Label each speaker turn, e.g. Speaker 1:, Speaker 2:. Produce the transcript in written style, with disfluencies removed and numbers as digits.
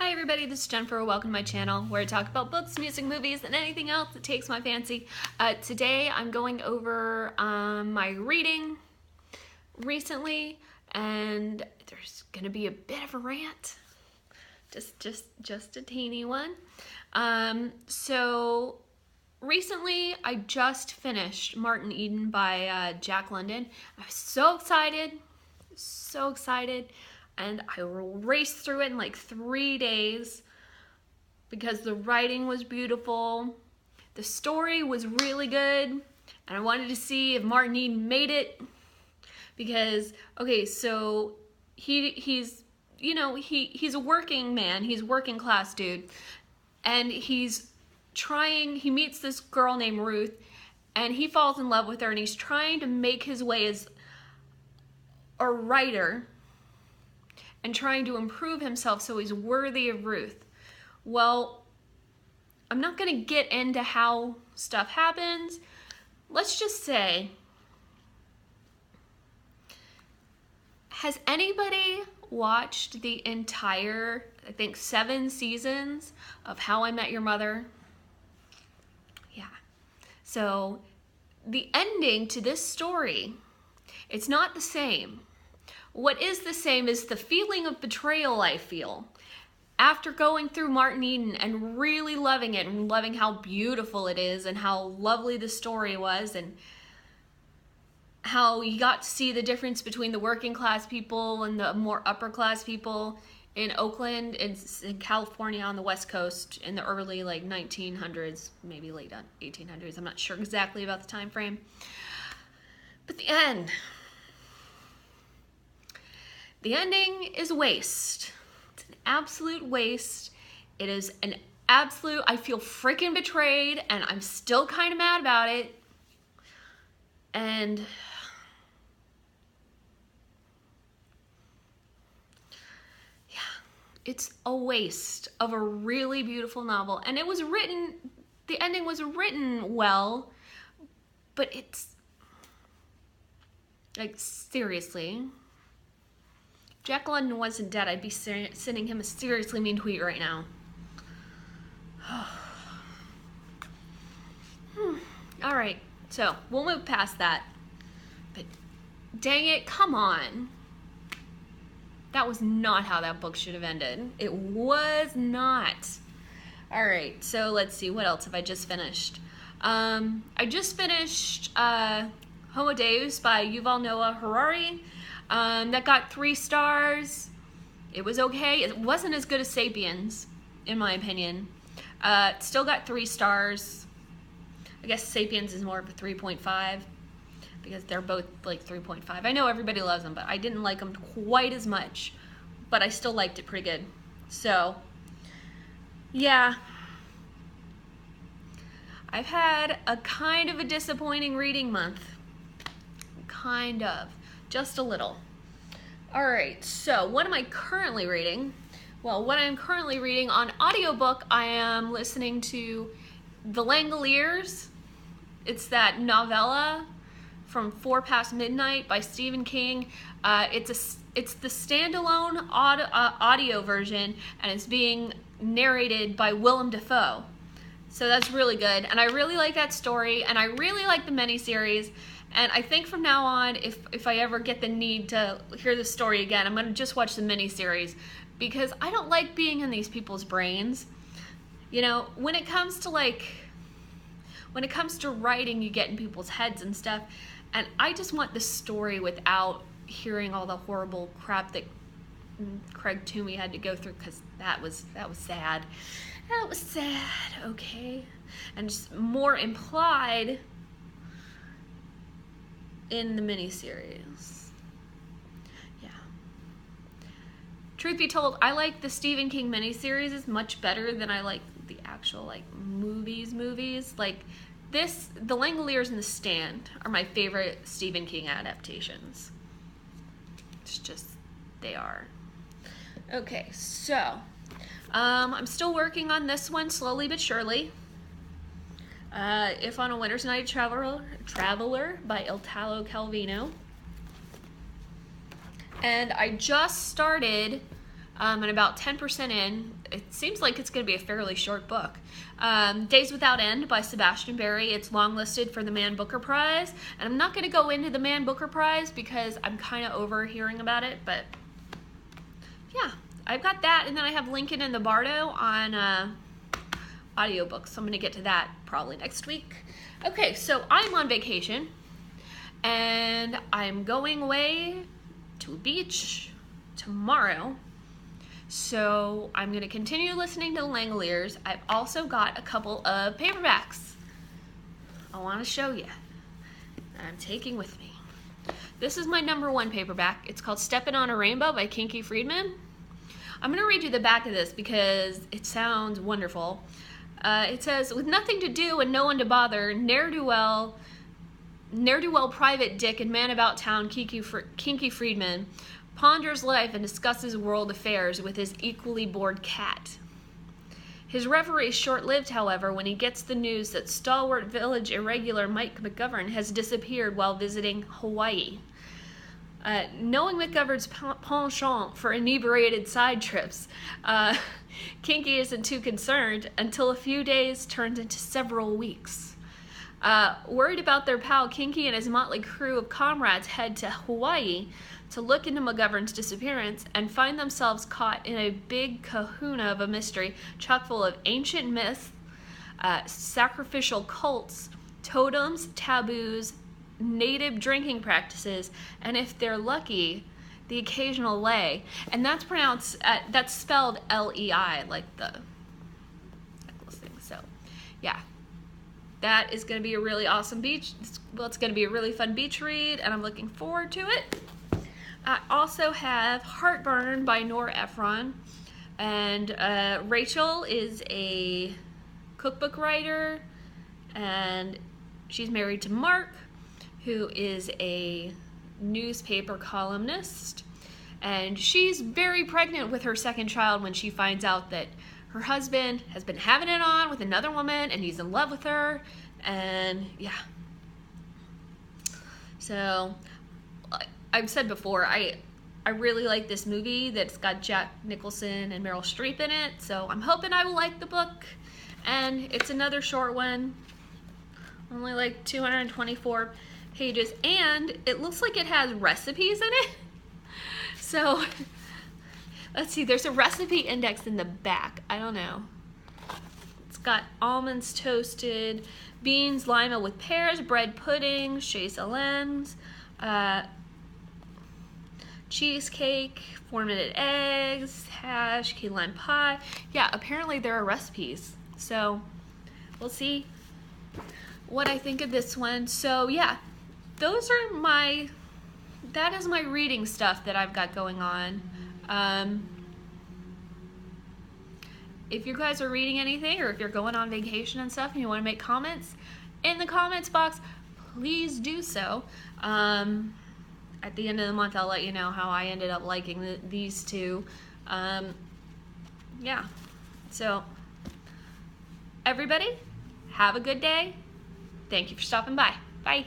Speaker 1: Hi everybody, this is Jennifer. Welcome to my channel where I talk about books, music, movies, and anything else that takes my fancy. Today I'm going over my reading recently, and there's gonna be a bit of a rant, just a teeny one. So recently I just finished Martin Eden by Jack London. I was so excited. And I raced through it in like 3 days because the writing was beautiful. The story was really good. And I wanted to see if Martin Eden made it. Because, okay, so he's a working man. He's a working class dude. And he meets this girl named Ruth. And he falls in love with her. And he's trying to make his way as a writer and trying to improve himself so he's worthy of Ruth. Well, I'm not going to get into how stuff happens. Let's just say, has anybody watched the entire, I think, 7 seasons of How I Met Your Mother? Yeah. So the ending to this story, it's not the same. What is the same is the feeling of betrayal I feel after going through Martin Eden and really loving it and loving how beautiful it is and how lovely the story was and how you got to see the difference between the working class people and the more upper class people in Oakland and in California on the West Coast in the early 1900s, maybe late 1800s. I'm not sure exactly about the time frame. But the end. The ending is waste. It's an absolute waste. It is an absolute, I feel freaking betrayed, and I'm still kind of mad about it. And yeah, it's a waste of a really beautiful novel. And it was written, the ending was written well, but it's like, seriously. Jack London wasn't dead, I'd be sending him a seriously mean tweet right now. Alright, so we'll move past that. But dang it, come on. That was not how that book should have ended. It was not. Alright, so let's see, what else have I just finished? I just finished Homo Deus by Yuval Noah Harari. That got 3 stars. It was okay. It wasn't as good as Sapiens, in my opinion. It still got 3 stars. I guess Sapiens is more of a 3.5 because they're both like 3.5. I know everybody loves them, but I didn't like them quite as much. But I still liked it pretty good. So, yeah. I've had a kind of a disappointing reading month. Kind of. Just a little. Alright, so what am I currently reading? Well, what I'm currently reading on audiobook, I am listening to The Langoliers. It's that novella from 4 Past Midnight by Stephen King. It's the standalone audio version, and it's being narrated by Willem Dafoe. So that's really good, and I really like that story, and I really like the miniseries. And I think from now on, if I ever get the need to hear the story again, I'm going to just watch the miniseries because I don't like being in these people's brains. You know, when it comes to writing, you get in people's heads and stuff, and I just want the story without hearing all the horrible crap that Craig Toomey had to go through, because that was sad. That was sad, okay? And just more implied in the miniseries. Yeah. Truth be told, I like the Stephen King miniseries is much better than I like the actual movies. Like this, The Langoliers and The Stand are my favorite Stephen King adaptations. It's just, they are. Okay, so I'm still working on this one slowly but surely. If on a Winter's Night Traveler by Italo Calvino. And I just started and about 10% in. It seems like it's going to be a fairly short book. Days Without End by Sebastian Barry. It's longlisted for the Man Booker Prize, and I'm not going to go into the Man Booker Prize because I'm kind of over hearing about it, but yeah, I've got that, and then I have Lincoln and the Bardo on audiobooks, so I'm going to get to that probably next week. Okay, so I'm on vacation, and I'm going away to a beach tomorrow, so I'm going to continue listening to the Langoliers. I've also got a couple of paperbacks I want to show you that I'm taking with me. This is my #1 paperback. It's called Steppin' on a Rainbow by Kinky Friedman. I'm going to read you the back of this because it sounds wonderful. It says, with nothing to do and no one to bother, ne'er-do-well private dick and man about town Kinky Friedman ponders life and discusses world affairs with his equally bored cat. His reverie is short-lived, however, when he gets the news that stalwart village irregular Mike McGovern has disappeared while visiting Hawaii. Knowing McGovern's penchant for inebriated side trips, Kinky isn't too concerned until a few days turns into several weeks. Worried about their pal, Kinky and his motley crew of comrades head to Hawaii to look into McGovern's disappearance and find themselves caught in a big kahuna of a mystery chock full of ancient myths, sacrificial cults, totems, taboos, native drinking practices, and if they're lucky, the occasional lei. And that's that's spelled L-E-I, like the necklace thing. So, yeah. That is going to be a really awesome beach. Well, it's going to be a really fun beach read, and I'm looking forward to it. I also have Heartburn by Nora Ephron. And Rachel is a cookbook writer, and she's married to Mark, who is a newspaper columnist. And she's very pregnant with her second child when she finds out that her husband has been having it on with another woman and he's in love with her. And yeah. So, I've said before, I really like this movie that's got Jack Nicholson and Meryl Streep in it. So I'm hoping I will like the book. And it's another short one. Only like 224 pages. And it looks like it has recipes in it. So, let's see, there's a recipe index in the back. I don't know. It's got almonds toasted, beans, lima with pears, bread pudding, chaiselens, cheesecake, 4-minute eggs, hash, key lime pie. Yeah, apparently there are recipes. So, we'll see what I think of this one. So, yeah, that is my reading stuff that I've got going on. If you guys are reading anything, or if you're going on vacation and stuff and you want to make comments in the comments box, please do so. At the end of the month, I'll let you know how I ended up liking these two. Yeah. So, everybody, have a good day. Thank you for stopping by. Bye.